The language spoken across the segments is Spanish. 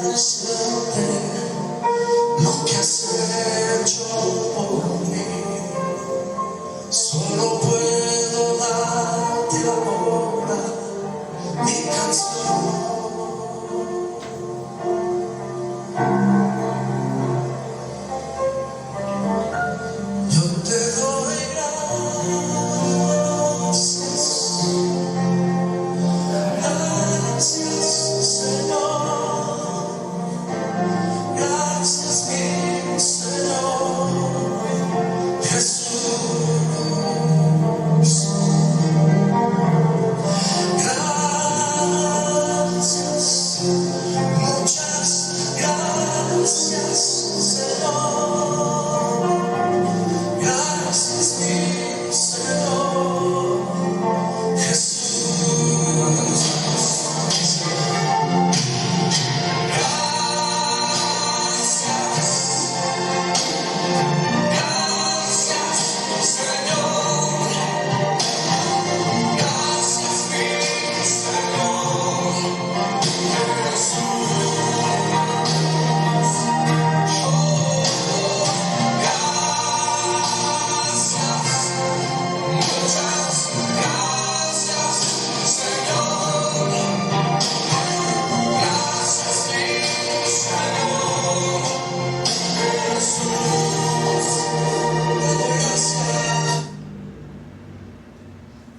agradecerte lo que has hecho por mí. Solo puedo darte ahora mi canción.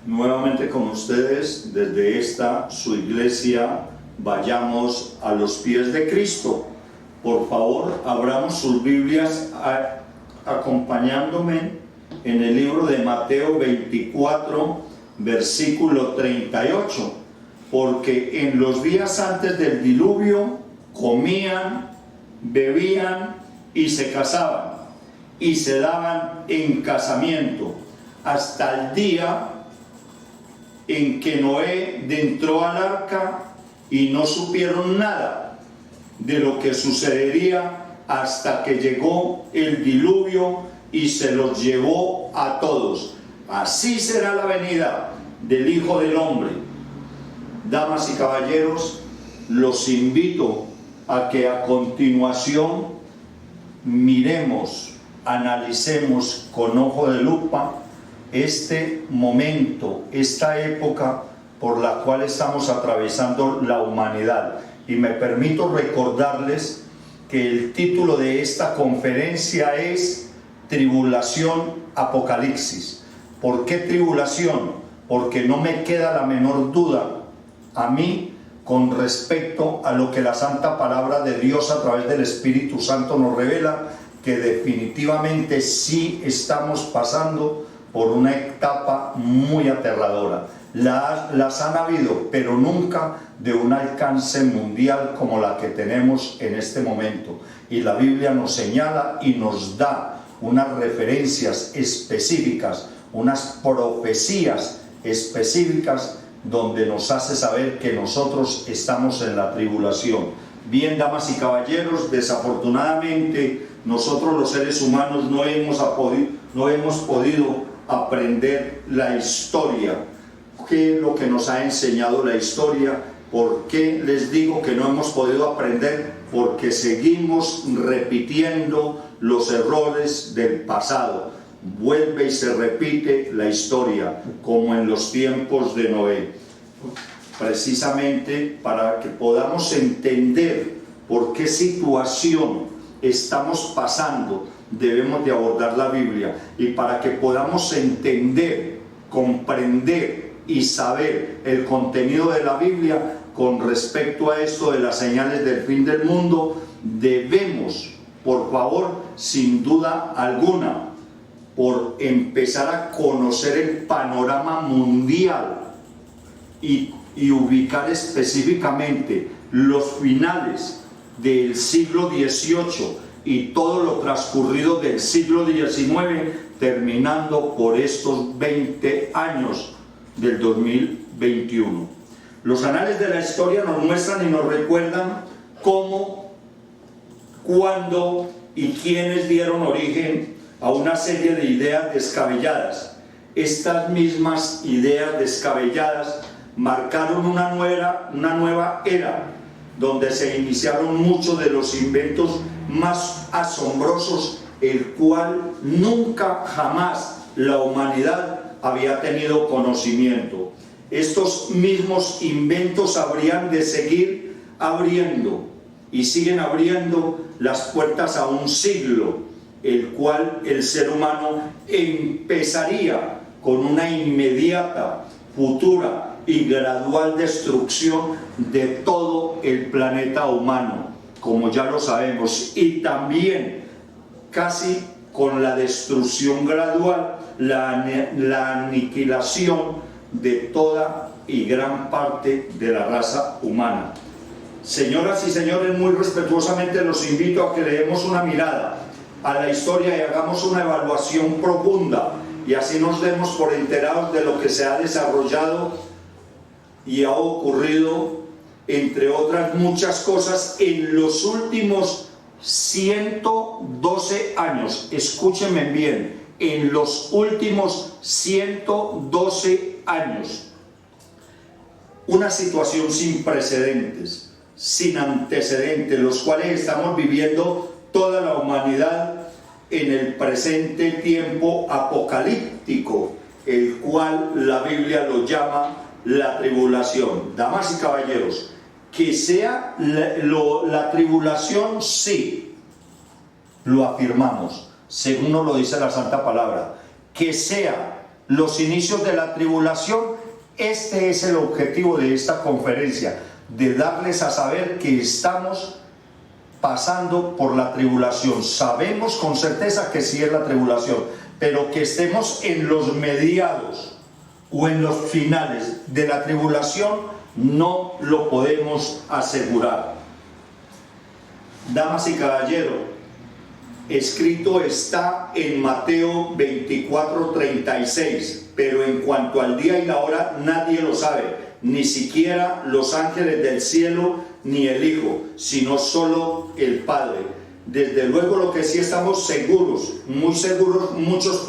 Nuevamente con ustedes desde esta su iglesia Vayamos a los pies de Cristo. Por favor, abramos sus Biblias acompañándome en el libro de Mateo 24, versículo 38, porque en los días antes del diluvio comían, bebían y se casaban y se daban en casamiento hasta el día en que Noé entró al arca y no supieron nada de lo que sucedería hasta que llegó el diluvio y se los llevó a todos. Así será la venida del Hijo del Hombre. Damas y caballeros, los invito a que a continuación miremos, analicemos con ojo de lupa este momento, esta época por la cual estamos atravesando la humanidad. Y me permito recordarles que el título de esta conferencia es Tribulación Apocalipsis. ¿Por qué tribulación? Porque no me queda la menor duda a mí con respecto a lo que la santa palabra de Dios a través del Espíritu Santo nos revela, que definitivamente sí estamos pasando por una etapa muy aterradora. Las han habido, pero nunca de un alcance mundial como la que tenemos en este momento. Y la Biblia nos señala y nos da unas referencias específicas, unas profecías específicas, donde nos hace saber que nosotros estamos en la tribulación. Bien, damas y caballeros, desafortunadamente nosotros los seres humanos no hemos podido aprender la historia. ¿Qué es lo que nos ha enseñado la historia? ¿Por qué les digo que no hemos podido aprender? Porque seguimos repitiendo los errores del pasado. Vuelve y se repite la historia, como en los tiempos de Noé. Precisamente para que podamos entender por qué situación estamos pasando, debemos de abordar la Biblia, y para que podamos entender, comprender y saber el contenido de la Biblia con respecto a esto de las señales del fin del mundo, debemos, por favor, sin duda alguna, por empezar a conocer el panorama mundial y ubicar específicamente los finales del siglo XVIII y todo lo transcurrido del siglo XIX, terminando por estos 20 años del 2021. Los anales de la historia nos muestran y nos recuerdan cómo, cuándo y quiénes dieron origen a una serie de ideas descabelladas. Estas mismas ideas descabelladas marcaron una nueva era donde se iniciaron muchos de los inventos más asombrosos, el cual nunca jamás la humanidad había tenido conocimiento. Estos mismos inventos habrían de seguir abriendo y siguen abriendo las puertas a un siglo, el cual el ser humano empezaría con una inmediata, futura y gradual destrucción de todo el planeta humano, como ya lo sabemos, y también casi con la destrucción gradual, la aniquilación de toda y gran parte de la raza humana. Señoras y señores, muy respetuosamente los invito a que le demos una mirada a la historia y hagamos una evaluación profunda, y así nos demos por enterados de lo que se ha desarrollado y ha ocurrido, entre otras muchas cosas, en los últimos 112 años. Escúchenme bien, en los últimos 112 años. Una situación sin precedentes, sin antecedentes, los cuales estamos viviendo toda la humanidad en el presente tiempo apocalíptico, el cual la Biblia lo llama la tribulación. Damas y caballeros, que sea la tribulación, sí, lo afirmamos, según nos lo dice la Santa Palabra. Que sea los inicios de la tribulación, este es el objetivo de esta conferencia, de darles a saber que estamos pasando por la tribulación. Sabemos con certeza que sí es la tribulación, pero que estemos en los mediados o en los finales de la tribulación no lo podemos asegurar. Damas y caballeros, escrito está en Mateo 24:36, pero en cuanto al día y la hora nadie lo sabe, ni siquiera los ángeles del cielo ni el Hijo, sino solo el Padre. Desde luego, lo que sí estamos seguros, muy seguros, muchos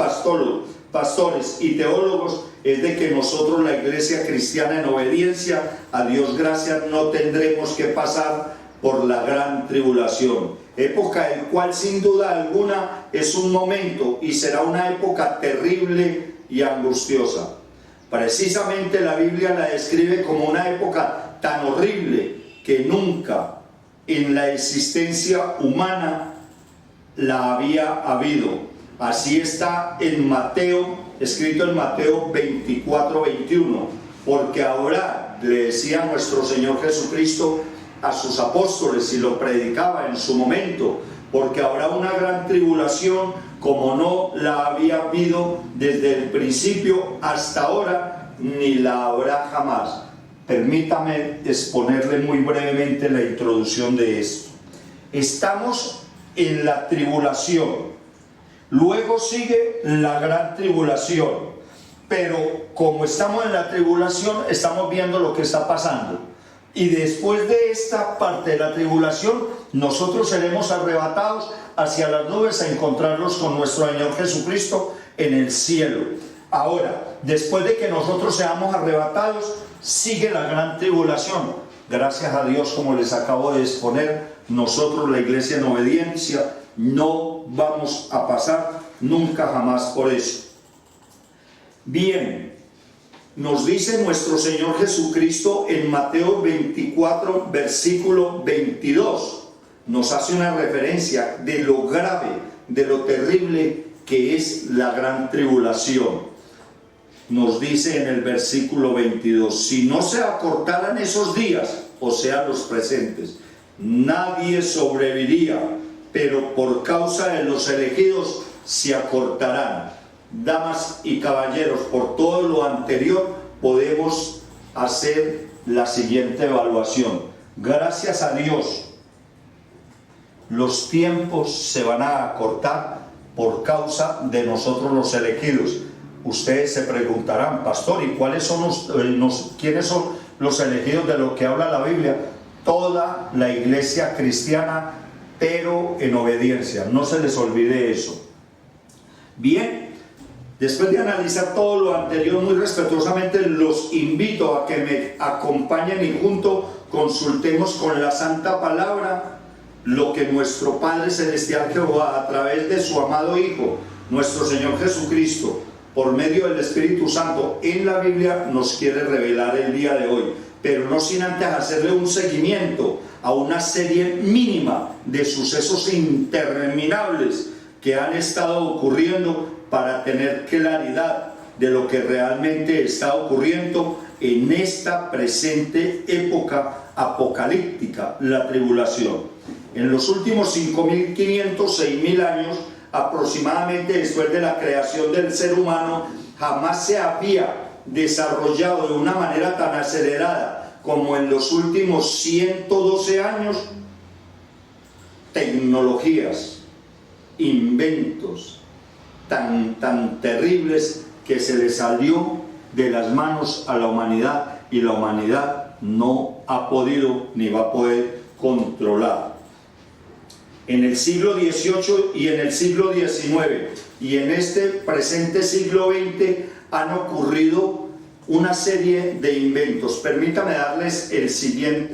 pastores y teólogos, es de que nosotros, la iglesia cristiana en obediencia a Dios gracias, no tendremos que pasar por la gran tribulación, época el cual sin duda alguna es un momento y será una época terrible y angustiosa. Precisamente la Biblia la describe como una época tan horrible que nunca en la existencia humana la había habido. Así está en Mateo, escrito en Mateo 24:21, porque ahora, le decía nuestro Señor Jesucristo a sus apóstoles y lo predicaba en su momento, porque habrá una gran tribulación como no la había habido desde el principio hasta ahora, ni la habrá jamás. Permítame exponerle muy brevemente la introducción de esto. Estamos en la tribulación, luego sigue la gran tribulación, pero como estamos en la tribulación, estamos viendo lo que está pasando. Y después de esta parte de la tribulación, nosotros seremos arrebatados hacia las nubes a encontrarnos con nuestro Señor Jesucristo en el cielo. Ahora, después de que nosotros seamos arrebatados, sigue la gran tribulación. Gracias a Dios, como les acabo de exponer, nosotros, la iglesia en obediencia, no vamos a pasar nunca jamás por eso. Bien, nos dice nuestro Señor Jesucristo en Mateo 24, versículo 22. Nos hace una referencia de lo grave, de lo terrible que es la gran tribulación. Nos dice en el versículo 22, si no se acortaran esos días, o sea, los presentes, nadie sobreviviría, pero por causa de los elegidos se acortarán. Damas y caballeros, por todo lo anterior podemos hacer la siguiente evaluación. Gracias a Dios, los tiempos se van a acortar por causa de nosotros los elegidos. Ustedes se preguntarán, pastor, ¿y cuáles son quiénes son los elegidos de lo que habla la Biblia? Toda la iglesia cristiana, pero en obediencia. No se les olvide eso. Bien, después de analizar todo lo anterior, muy respetuosamente los invito a que me acompañen y junto consultemos con la Santa Palabra lo que nuestro Padre Celestial Jehová, a través de su amado Hijo, nuestro Señor Jesucristo, por medio del Espíritu Santo en la Biblia, nos quiere revelar el día de hoy, pero no sin antes hacerle un seguimiento a una serie mínima de sucesos interminables que han estado ocurriendo para tener claridad de lo que realmente está ocurriendo en esta presente época apocalíptica, la tribulación. En los últimos 5.500, 6.000 años aproximadamente después de la creación del ser humano, jamás se había desarrollado de una manera tan acelerada como en los últimos 112 años tecnologías, inventos tan terribles que se le salió de las manos a la humanidad, y la humanidad no ha podido ni va a poder controlar. En el siglo XVIII y en el siglo XIX y en este presente siglo XX han ocurrido una serie de inventos. Permítame darles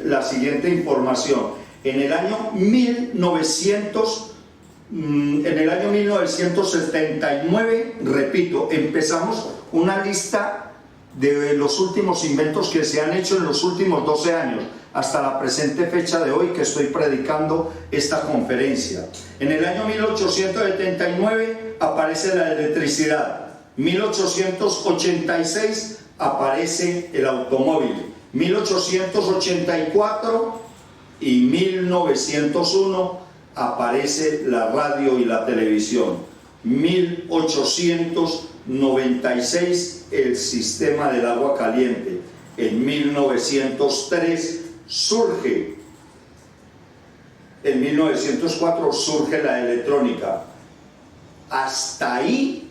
la siguiente información. En el año 1979, repito, empezamos una lista de los últimos inventos que se han hecho en los últimos 12 años, hasta la presente fecha de hoy que estoy predicando esta conferencia. En el año 1879 aparece la electricidad, 1886 aparece el automóvil, 1884 y 1901 aparece la radio y la televisión, 1896 el sistema del agua caliente, en 1903 surge, en 1904 surge la electrónica. Hasta ahí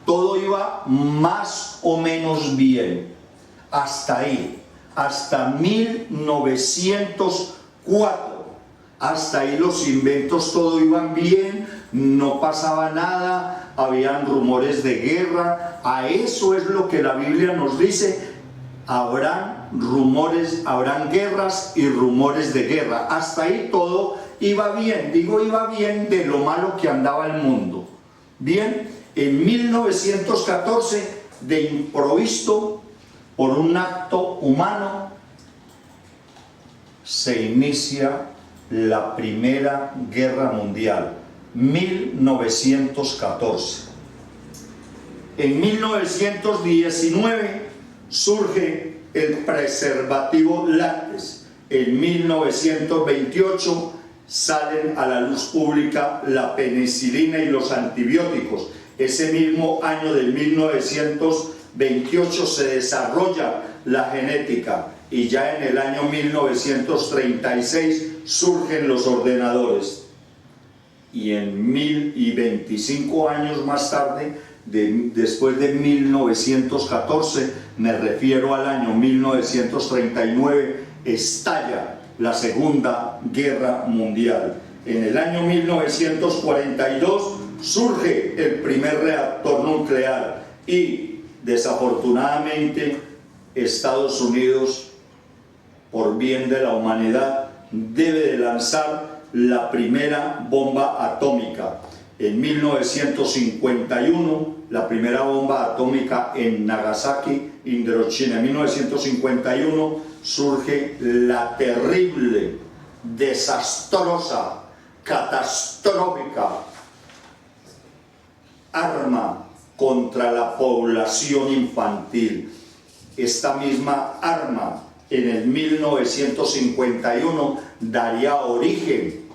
todo iba más o menos bien. Hasta ahí, hasta 1904. Hasta ahí los inventos todo iban bien, no pasaba nada, habían rumores de guerra. A eso es lo que la Biblia nos dice: habrán rumores, habrán guerras y rumores de guerra. Hasta ahí todo iba bien, digo iba bien de lo malo que andaba el mundo. Bien, en 1914, de improviso, por un acto humano, se inicia la Primera Guerra Mundial, 1914. En 1919 surge el preservativo lácteos. En 1928 salen a la luz pública la penicilina y los antibióticos. Ese mismo año del 1928 se desarrolla la genética, y ya en el año 1936 surgen los ordenadores. Y en 1025 años más tarde, después de 1914, me refiero al año 1939, estalla la Segunda Guerra Mundial. En el año 1942 surge el primer reactor nuclear y, desafortunadamente, Estados Unidos, por bien de la humanidad, debe de lanzar la primera bomba atómica. En 1951, la primera bomba atómica en Nagasaki, Hiroshima. En 1951 surge la terrible, desastrosa, catastrófica arma contra la población infantil. Esta misma arma, en el 1951, daría origen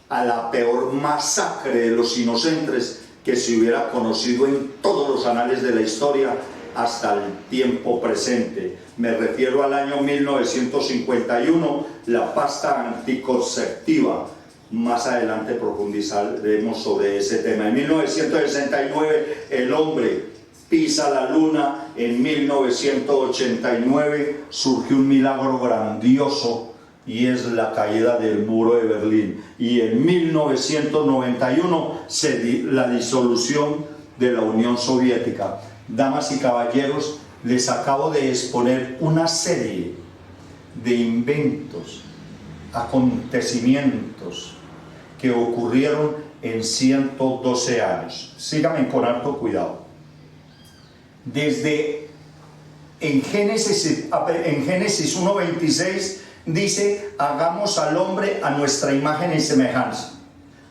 a la peor masacre de los inocentes que se hubiera conocido en todos los anales de la historia hasta el tiempo presente. Me refiero al año 1951, la pasta anticonceptiva. Más adelante profundizaremos sobre ese tema. En 1969 el hombre pisa la luna. En 1989 surge un milagro grandioso, y es la caída del muro de Berlín. Y en 1991 la disolución de la Unión Soviética. Damas y caballeros, les acabo de exponer una serie de inventos, acontecimientos que ocurrieron en 112 años. Síganme con harto cuidado. Desde en Génesis 1:26 dice: hagamos al hombre a nuestra imagen y semejanza.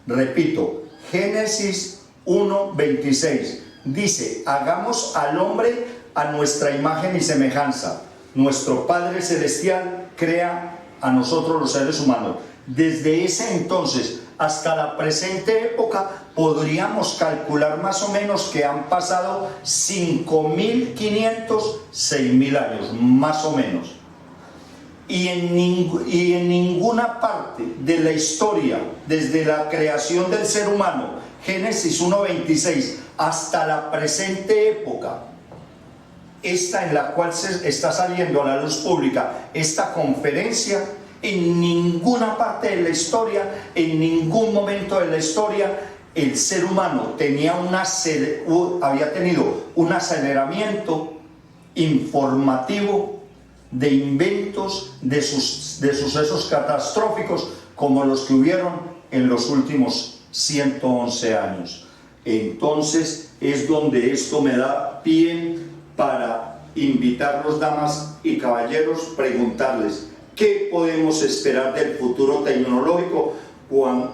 Repito, Génesis 1:26 dice: hagamos al hombre a nuestra imagen y semejanza. Nuestro Padre Celestial crea a nosotros los seres humanos. Desde ese entonces hasta la presente época podríamos calcular más o menos que han pasado 5.500, 6.000 años, más o menos. Y en ninguna parte de la historia, desde la creación del ser humano, Génesis 1:26, hasta la presente época, esta en la cual se está saliendo a la luz pública esta conferencia, en ninguna parte de la historia, en ningún momento de la historia, el ser humano había tenido un aceleramiento informativo de inventos, de sucesos catastróficos como los que hubieron en los últimos 111 años. Entonces es donde esto me da pie para invitarlos, damas y caballeros, preguntarles: ¿qué podemos esperar del futuro tecnológico?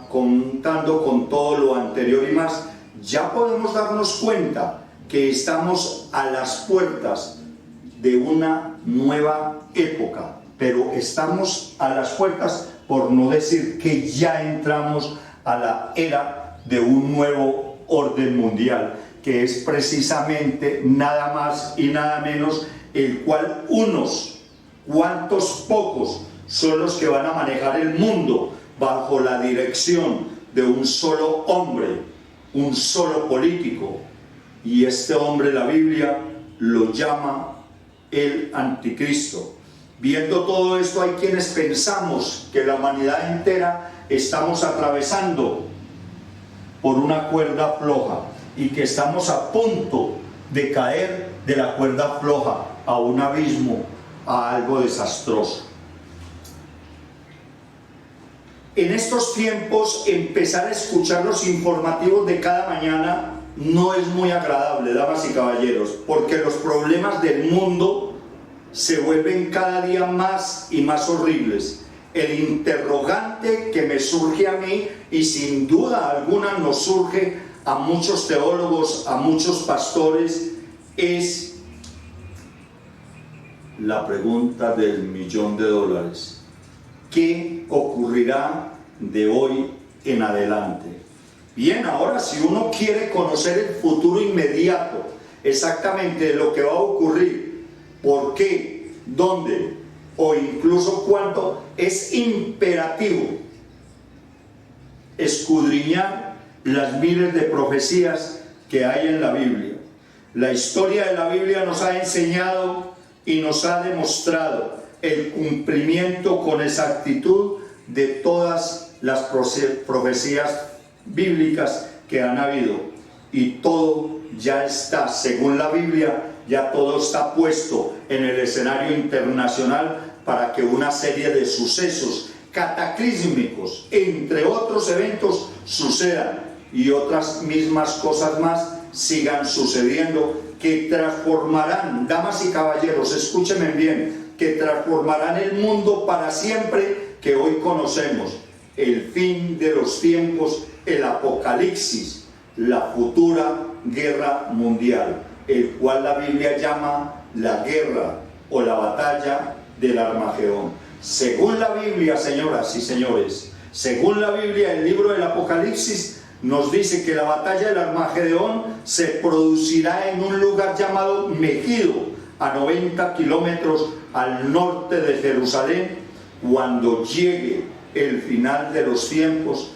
Contando con todo lo anterior y más, ya podemos darnos cuenta que estamos a las puertas de una nueva época, pero estamos a las puertas, por no decir que ya entramos a la era de un nuevo orden mundial, que es precisamente nada más y nada menos el cual unos cuantos pocos son los que van a manejar el mundo bajo la dirección de un solo hombre, un solo político, y este hombre la Biblia lo llama el anticristo. Viendo todo esto, hay quienes pensamos que la humanidad entera estamos atravesando por una cuerda floja y que estamos a punto de caer de la cuerda floja a un abismo, a algo desastroso. En estos tiempos, empezar a escuchar los informativos de cada mañana no es muy agradable, damas y caballeros, porque los problemas del mundo se vuelven cada día más y más horribles. El interrogante que me surge a mí, y sin duda alguna nos surge a muchos teólogos, a muchos pastores, es la pregunta del $1.000.000. ¿Qué ocurrirá de hoy en adelante? Bien, ahora si uno quiere conocer el futuro inmediato, exactamente lo que va a ocurrir, por qué, dónde o incluso cuándo, es imperativo escudriñar las miles de profecías que hay en la Biblia. La historia de la Biblia nos ha enseñado y nos ha demostrado el cumplimiento con exactitud de todas las profecías bíblicas que han habido, y todo ya está, según la Biblia, ya todo está puesto en el escenario internacional para que una serie de sucesos cataclísmicos, entre otros eventos, sucedan, y otras mismas cosas más sigan sucediendo, que transformarán, damas y caballeros, escúchenme bien, que transformarán el mundo para siempre que hoy conocemos. El fin de los tiempos, el apocalipsis, la futura guerra mundial, el cual la Biblia llama la guerra o la batalla del Armagedón. Según la Biblia, señoras y señores, según la Biblia, el libro del Apocalipsis nos dice que la batalla del Armagedón se producirá en un lugar llamado Megido, a 90 kilómetros al norte de Jerusalén, cuando llegue el final de los tiempos,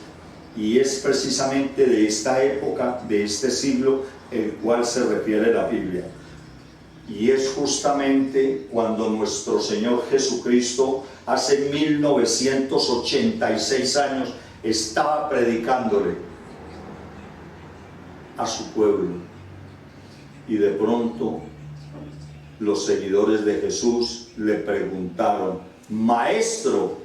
y es precisamente de esta época, de este siglo, el cual se refiere la Biblia. Y es justamente cuando nuestro Señor Jesucristo, hace 1986 años, estaba predicándole a su pueblo, y de pronto los seguidores de Jesús le preguntaron: Maestro,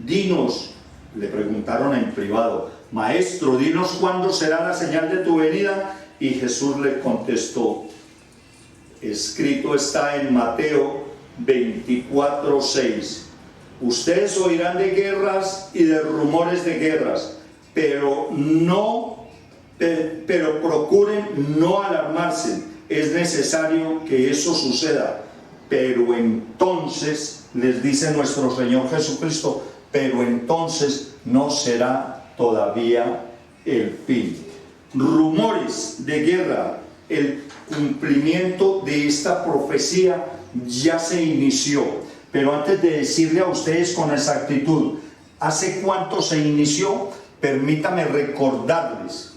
dinos, le preguntaron en privado, Maestro, dinos cuándo será la señal de tu venida. Y Jesús le contestó, escrito está en Mateo 24:6, ustedes oirán de guerras y de rumores de guerras, pero procuren no alarmarse, es necesario que eso suceda, pero entonces, les dice nuestro Señor Jesucristo, pero entonces no será todavía el fin. Rumores de guerra, el cumplimiento de esta profecía ya se inició. Pero antes de decirle a ustedes con exactitud hace cuánto se inició, permítame recordarles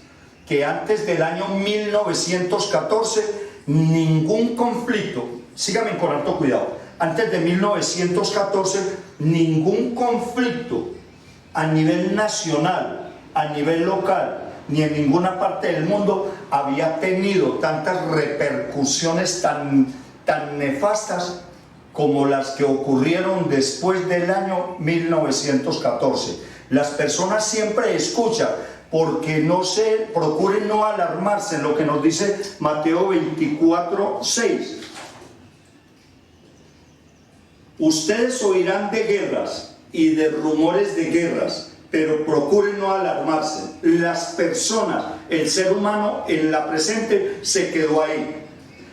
que antes del año 1914 ningún conflicto, síganme con alto cuidado, antes de 1914 ningún conflicto a nivel nacional, a nivel local, ni en ninguna parte del mundo había tenido tantas repercusiones tan nefastas como las que ocurrieron después del año 1914. Las personas siempre escuchan, porque procuren no alarmarse, lo que nos dice Mateo 24:6. Ustedes oirán de guerras y de rumores de guerras, pero procuren no alarmarse. Las personas, el ser humano en la presente se quedó ahí.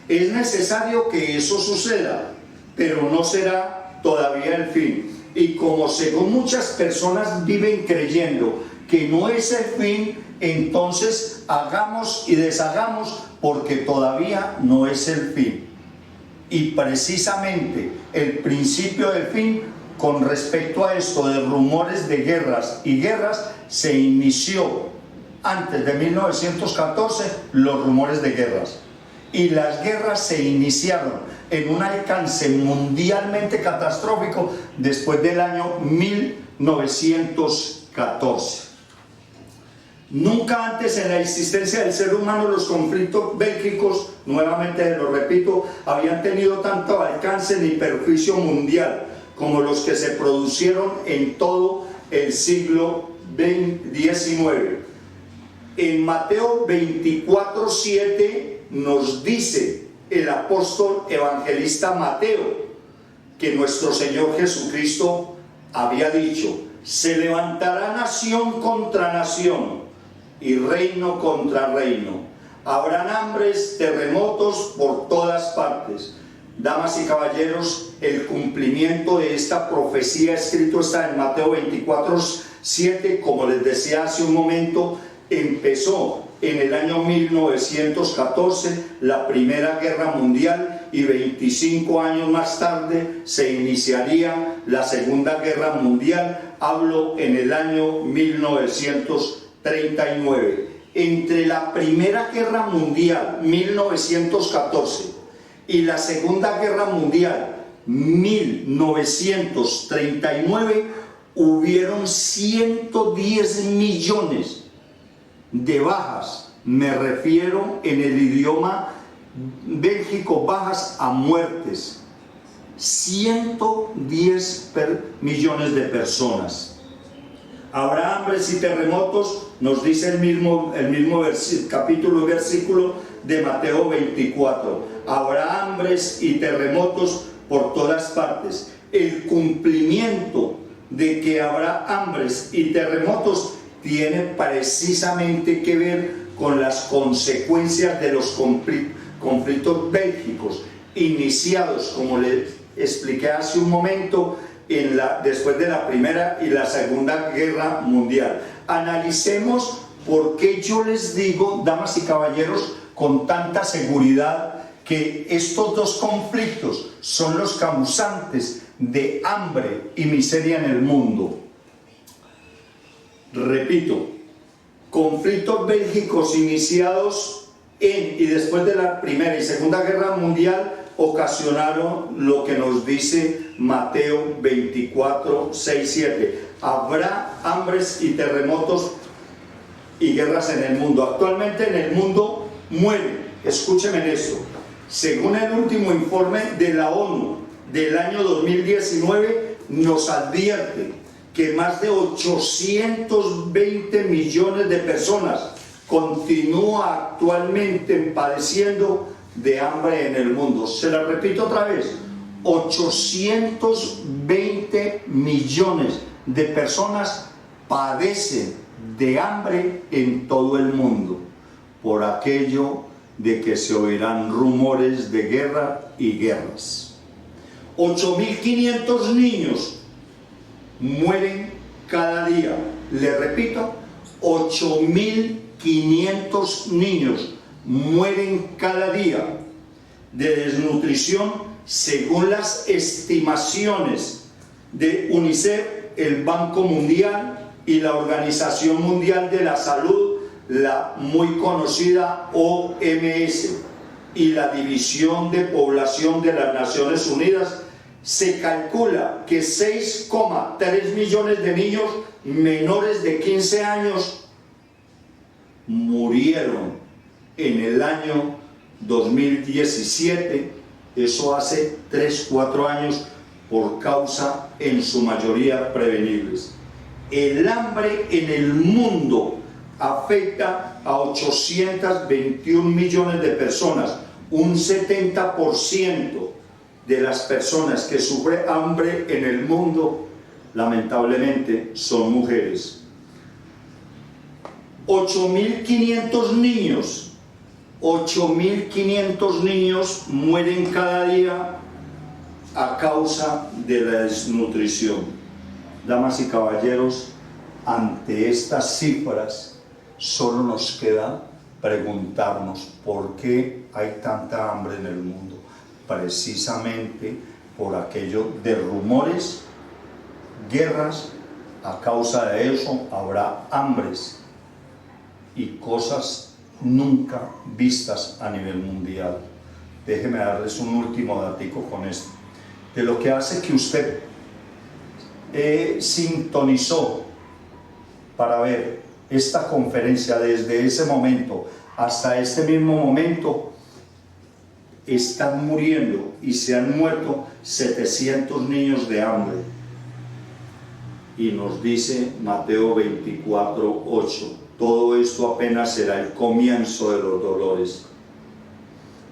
Es necesario que eso suceda, pero no será todavía el fin. Y como según muchas personas viven creyendo que no es el fin, entonces hagamos y deshagamos porque todavía no es el fin. Y precisamente el principio del fin, con respecto a esto de rumores de guerras y guerras, se inició antes de 1914 los rumores de guerras. Y las guerras se iniciaron en un alcance mundialmente catastrófico después del año 1914. Nunca antes en la existencia del ser humano los conflictos bélicos, nuevamente lo repito, habían tenido tanto alcance ni perjuicio mundial como los que se produjeron en todo el siglo XIX. En Mateo 24:7 nos dice el apóstol evangelista Mateo que nuestro Señor Jesucristo había dicho: se levantará nación contra nación y reino contra reino. Habrán hambres, terremotos por todas partes. Damas y caballeros, el cumplimiento de esta profecía escrito está en Mateo 24:7, como les decía hace un momento, empezó en el año 1914 la Primera Guerra Mundial y 25 años más tarde se iniciaría la Segunda Guerra Mundial. Hablo en el año 1939. Entre la Primera Guerra Mundial, 1914, y la Segunda Guerra Mundial, 1939, hubieron 110 millones de bajas. Me refiero en el idioma bélgico, bajas a muertes. 110 millones de personas. Habrá hambres y terremotos, nos dice el mismo capítulo y versículo de Mateo 24. Habrá hambres y terremotos por todas partes. El cumplimiento de que habrá hambres y terremotos tiene precisamente que ver con las consecuencias de los conflictos bélicos iniciados, como les expliqué hace un momento, después de la Primera y la Segunda Guerra Mundial. Analicemos por qué yo les digo, damas y caballeros, con tanta seguridad, que estos dos conflictos son los causantes de hambre y miseria en el mundo. Repito, conflictos bélicos iniciados en y después de la Primera y Segunda Guerra Mundial ocasionaron lo que nos dice Mateo 24:6-7. Habrá hambres y terremotos y guerras en el mundo. Actualmente en el mundo mueren, escúchenme en esto, según el último informe de la ONU del año 2019, nos advierte que más de 820 millones de personas continúan actualmente padeciendo de hambre en el mundo. Se la repito otra vez, 820 millones de personas padecen de hambre en todo el mundo, por aquello de que se oirán rumores de guerra y guerras. 8.500 niños mueren cada día. Le repito, 8.500 niños mueren cada día de desnutrición, según las estimaciones de UNICEF, el Banco Mundial y la Organización Mundial de la Salud, la muy conocida OMS, y la División de Población de las Naciones Unidas. Se calcula que 6,3 millones de niños menores de 15 años murieron en el año 2017, eso hace 3-4 años, por causa en su mayoría prevenibles. El hambre en el mundo afecta a 821 millones de personas, un 70% de las personas que sufren hambre en el mundo, lamentablemente, son mujeres. 8.500 niños mueren cada día a causa de la desnutrición. Damas y caballeros, ante estas cifras solo nos queda preguntarnos por qué hay tanta hambre en el mundo. Precisamente por aquello de rumores, guerras. A causa de eso habrá hambres y cosas nunca vistas a nivel mundial. Déjeme darles un último datico con esto. De lo que hace que usted sintonizó para ver esta conferencia desde ese momento hasta este mismo momento, están muriendo y se han muerto 700 niños de hambre. Y nos dice Mateo 24:8, todo esto apenas será el comienzo de los dolores.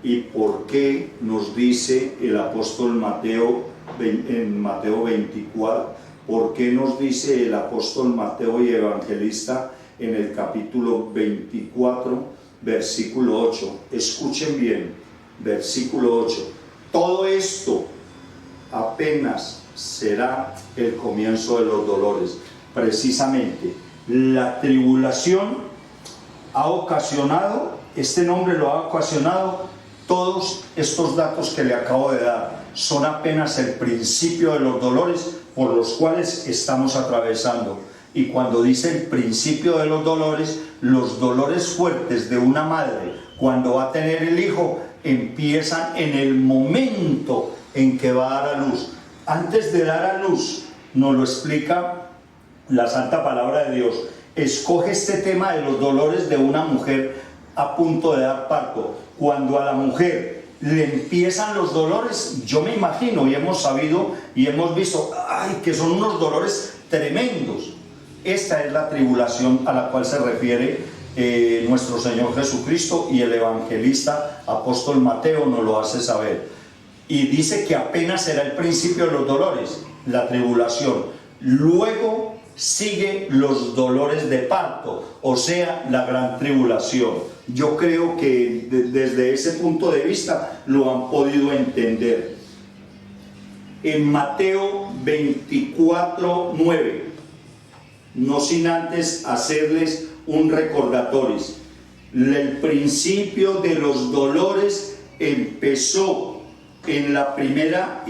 ¿Y por qué nos dice el apóstol Mateo en Mateo 24? ¿Por qué nos dice el apóstol Mateo y evangelista en el capítulo 24, versículo 8? Escuchen bien. Versículo 8, todo esto apenas será el comienzo de los dolores. Precisamente la tribulación ha ocasionado, este nombre lo ha ocasionado, todos estos datos que le acabo de dar son apenas el principio de los dolores por los cuales estamos atravesando. Y cuando dice el principio de los dolores fuertes de una madre cuando va a tener el hijo empiezan en el momento en que va a dar a luz. Antes de dar a luz, nos lo explica la Santa Palabra de Dios. Escoge este tema de los dolores de una mujer a punto de dar parto. Cuando a la mujer le empiezan los dolores, yo me imagino y hemos sabido y hemos visto, que son unos dolores tremendos. Esta es la tribulación a la cual se refiere nuestro Señor Jesucristo, y el evangelista apóstol Mateo nos lo hace saber. Y dice que apenas será el principio de los dolores, la tribulación. Luego sigue los dolores de parto, o sea, la gran tribulación. Yo creo que desde ese punto de vista lo han podido entender. En Mateo 24:9, no sin antes hacerles un recordatorio. El principio de los dolores empezó en la Primera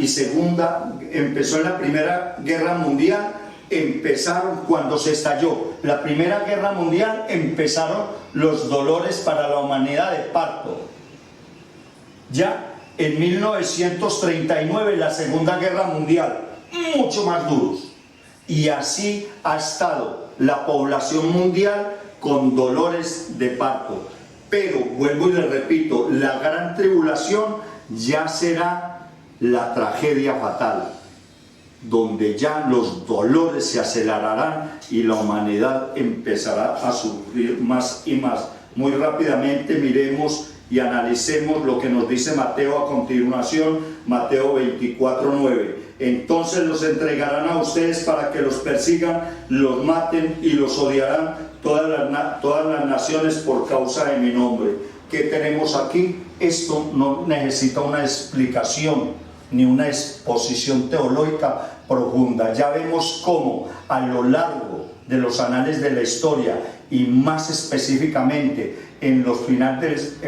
Guerra Mundial. Empezaron cuando se estalló la Primera Guerra Mundial, empezaron los dolores para la humanidad de parto. Ya en 1939 la Segunda Guerra Mundial, mucho más duros, y así ha estado la población mundial con dolores de parto. Pero vuelvo y le repito, la gran tribulación ya será la tragedia fatal. donde ya los dolores se acelerarán y la humanidad empezará a sufrir más y más. Muy rápidamente miremos y analicemos lo que nos dice Mateo a continuación, Mateo 24:9. Entonces los entregarán a ustedes para que los persigan, los maten y los odiarán todas las naciones por causa de mi nombre. ¿Qué tenemos aquí? Esto no necesita una explicación ni una exposición teológica profunda. Ya vemos cómo a lo largo de los anales de la historia y más específicamente en los finales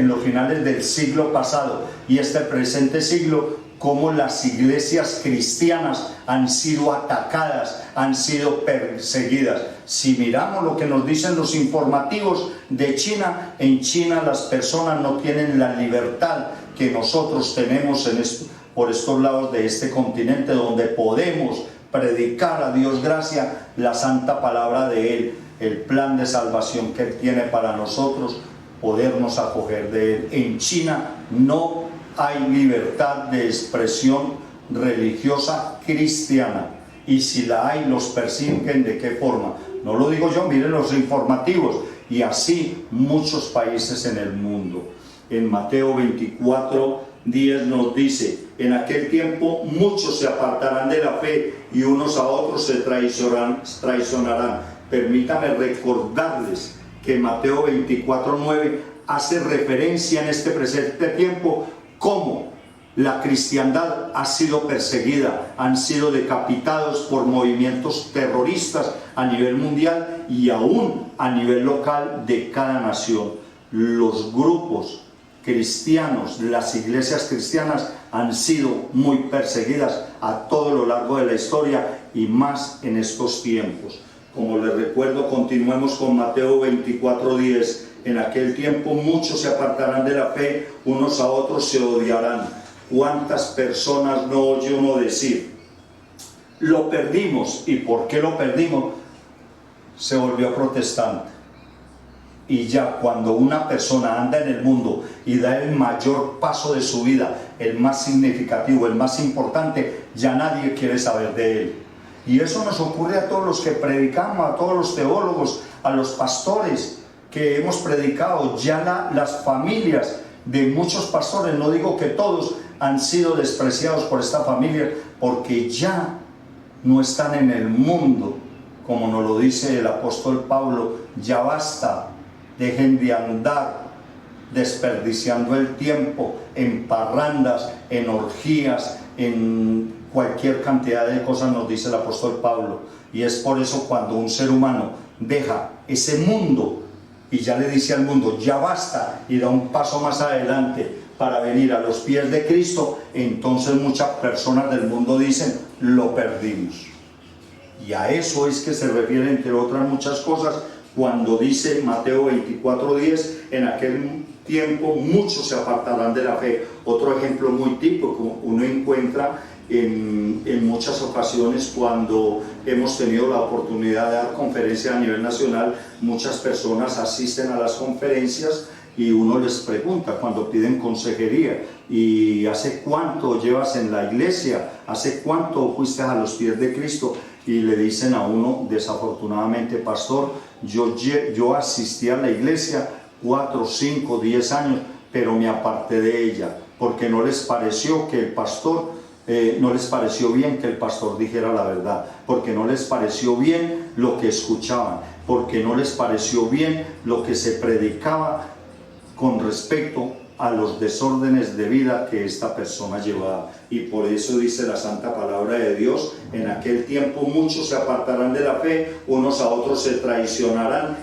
del siglo pasado y este presente siglo, cómo las iglesias cristianas han sido atacadas, han sido perseguidas. Si miramos lo que nos dicen los informativos de China, en China las personas no tienen la libertad que nosotros tenemos por estos lados de este continente, donde podemos predicar a Dios gracia la santa palabra de Él, el plan de salvación que Él tiene para nosotros, podernos acoger de Él. En China no hay libertad de expresión religiosa cristiana, y si la hay, los persiguen. ¿De qué forma? No lo digo yo, miren los informativos, y así muchos países en el mundo. En Mateo 24:10 nos dice: en aquel tiempo muchos se apartarán de la fe y unos a otros se traicionarán. Permítame recordarles que Mateo 24:9 hace referencia en este presente tiempo cómo la cristiandad ha sido perseguida, han sido decapitados por movimientos terroristas a nivel mundial y aún a nivel local de cada nación. Los grupos cristianos, las iglesias cristianas han sido muy perseguidas a todo lo largo de la historia y más en estos tiempos. Como les recuerdo, continuemos con Mateo 24:10. En aquel tiempo muchos se apartarán de la fe, unos a otros se odiarán. ¿Cuántas personas no oye uno decir: lo perdimos? ¿Y por qué lo perdimos? Se volvió protestante. Y ya cuando una persona anda en el mundo y da el mayor paso de su vida, el más significativo, el más importante, ya nadie quiere saber de él. Y eso nos ocurre a todos los que predicamos, a todos los teólogos, a los pastores que hemos predicado. Ya las familias de muchos pastores, no digo que todos, han sido despreciados por esta familia, porque ya no están en el mundo, como nos lo dice el apóstol Pablo. Ya basta, dejen de andar desperdiciando el tiempo en parrandas, en orgías, en cualquier cantidad de cosas, nos dice el apóstol Pablo. Y es por eso cuando un ser humano deja ese mundo y ya le dice al mundo ya basta, y da un paso más adelante para venir a los pies de Cristo, entonces muchas personas del mundo dicen: lo perdimos. Y a eso es que se refiere, entre otras muchas cosas, cuando dice Mateo 24:10: en aquel tiempo muchos se apartarán de la fe. Otro ejemplo muy típico uno encuentra en muchas ocasiones cuando hemos tenido la oportunidad de dar conferencias a nivel nacional. Muchas personas asisten a las conferencias y uno les pregunta cuando piden consejería: ¿y hace cuánto llevas en la iglesia? ¿Hace cuánto fuiste a los pies de Cristo? Y le dicen a uno, desafortunadamente: pastor, yo asistí a la iglesia 4, 5, 10 años, pero me aparté de ella porque no les pareció que el pastor, no les pareció bien que el pastor dijera la verdad, porque no les pareció bien lo que escuchaban, porque no les pareció bien lo que se predicaba con respecto a los desórdenes de vida que esta persona llevaba. Y por eso dice la santa palabra de Dios: en aquel tiempo muchos se apartarán de la fe, unos a otros se traicionarán,